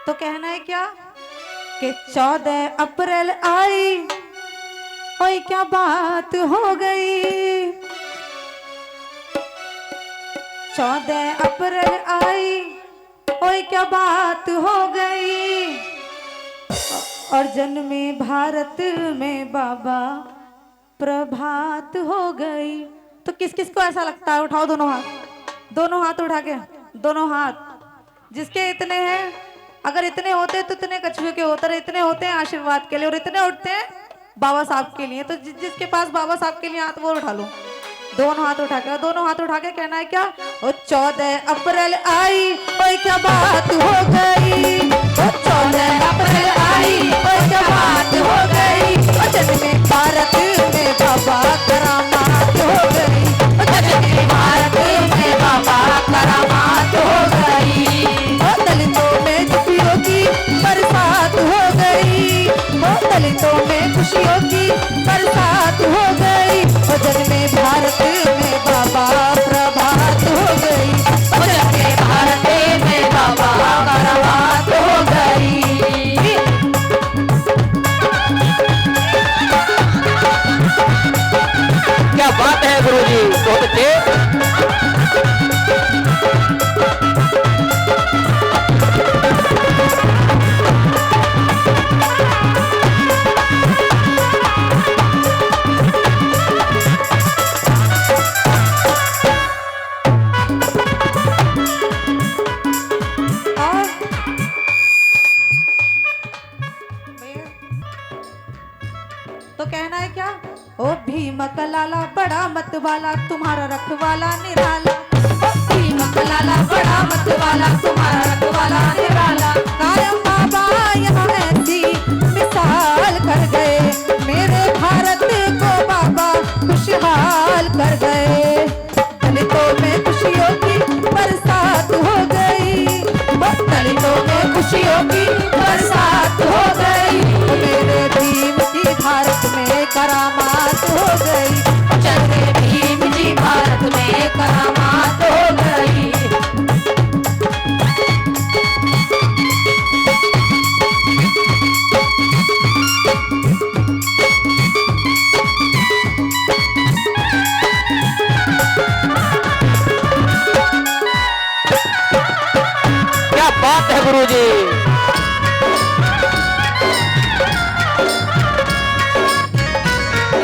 तो कहना है क्या कि 14 अप्रैल आई, ओए क्या बात हो गई। 14 अप्रैल आई, ओए क्या बात हो गई। और जन्मे भारत में बाबा प्रभात हो गई। तो किस किस को ऐसा लगता है? उठाओ दोनों हाथ, दोनों हाथ उठा के, दोनों हाथ। जिसके इतने हैं, अगर इतने होते तो इतने कछुए के होते, इतने होते हैं आशीर्वाद के लिए, और इतने उठते हैं बाबा साहब के लिए। तो जिसके पास बाबा साहब के लिए हाथ वो उठा लो, दोनों हाथ उठा के, दोनों हाथ उठा के कहना है क्या? ओ 14 अप्रैल आई, ओए क्या बात हो गई। ओ 14 अप्रैल आई, ओए क्या बात हो गई। ओ जन्मे भारत में बाबा करामात हो गई। ओ जन्मे भारत में बाबा करामात हो गई। ओ दलितों में खुशियों की बरसात हो गई। ओ दलितों में खुशियों की बरसात हो गई। ओ जन्मे भारत में बाबा प्रभात हो गई। ओ जन्मे भारत में बाबा प्रभात हो गई। क्या बात है गुरुजी, बहुत अच्छे। तो कहना है क्या? ओ भीम कलाला बड़ा मत वाला, तुम्हारा रखवाला निराला। ओ भीम कलाला बड़ा मत वाला, तुम्हारा रखवाला निराला। कायम बाबा यहाँ ऐसी मिसाल कर गए, मेरे भारत को बाबा खुशहाल कर गए। दलितों में खुशियों की बरसात हो गई। दलितों में खुशियों की बरसात हो गई। मेरे भीम जी भारत में करामात हो गई। चले भीम जी भारत में करामात हो गई। क्या बात है गुरुजी।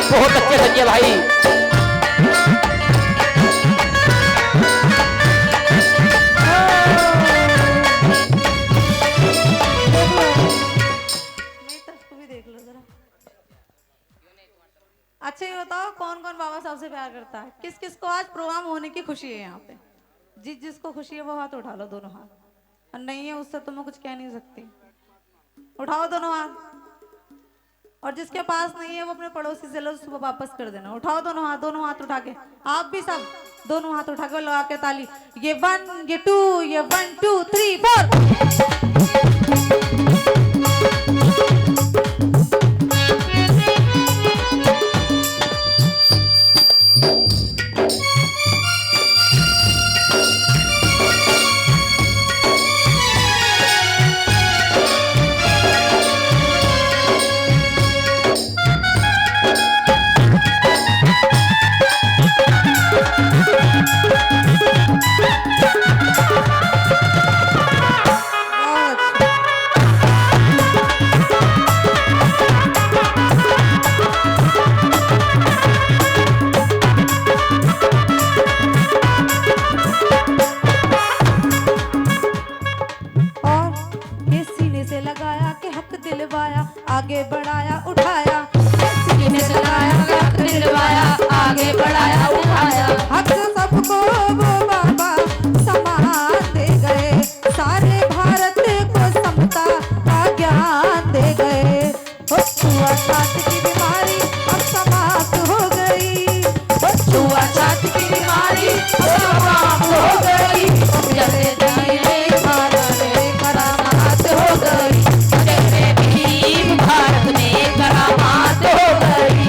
बहुत अच्छे संजय भाई। अच्छा ये बताओ कौन कौन बाबा साहब से प्यार करता है? किस किस को आज प्रोग्राम होने की खुशी है यहाँ पे? जिसको खुशी है वो हाथ उठा लो, दोनों हाथ। और नहीं है उससे तो मैं कुछ कह नहीं सकती। उठाओ दोनों हाथ। और जिसके पास नहीं है वो अपने पड़ोसी से लो, उसको वापस कर देना। उठाओ दोनों हाथ उठा के। आप भी सब दोनों हाथ उठा के लगा के ताली। ये 1 ये 2 ये 1 2 3 4। आगे बढ़ाया उठाया, सीने से लगाया, हक दिलवाया, आगे बढ़ाया उठाया। हक सबको वो बाबा समान दे गए, सारे भारत को समता का ज्ञान दे गए। छुआछूत की बीमारी अब समाप्त हो गई। छुआछूत की बीमारी अब समाप्त हो गई। जैसे दिए भारत में करामात हो गई। जैसे भीम भारत में करामात हो गई।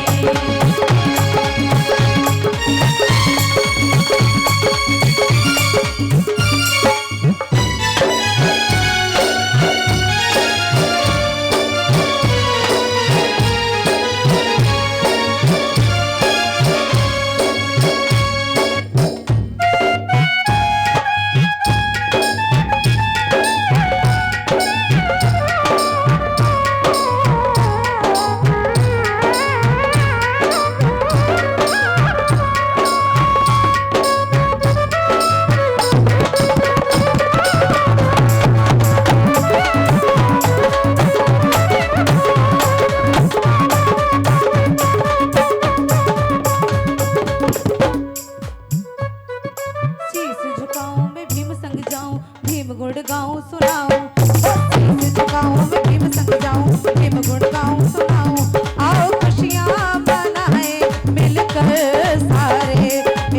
गुण गाऊं सुनाऊं, शीश झुकाऊं मैं भीम संग जाऊं, भीम गुण गाऊं सुनाऊं। आओ खुशियां मनाए मिलकर सारे,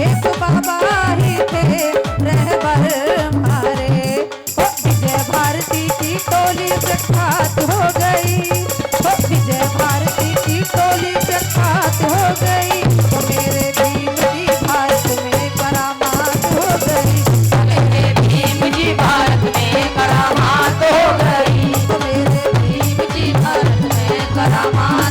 एक बाबा ही थे रहबर हमारे। विजय भारती की टोली प्रख्यात हो गई, विजय भारती की टोली प्रख्यात हो गई। तो मेरे भीम जी भारत में करामात हो गई, मेरे भीम जी भारत में करामात हो गई, तो मेरे भीम जी भारत में करामात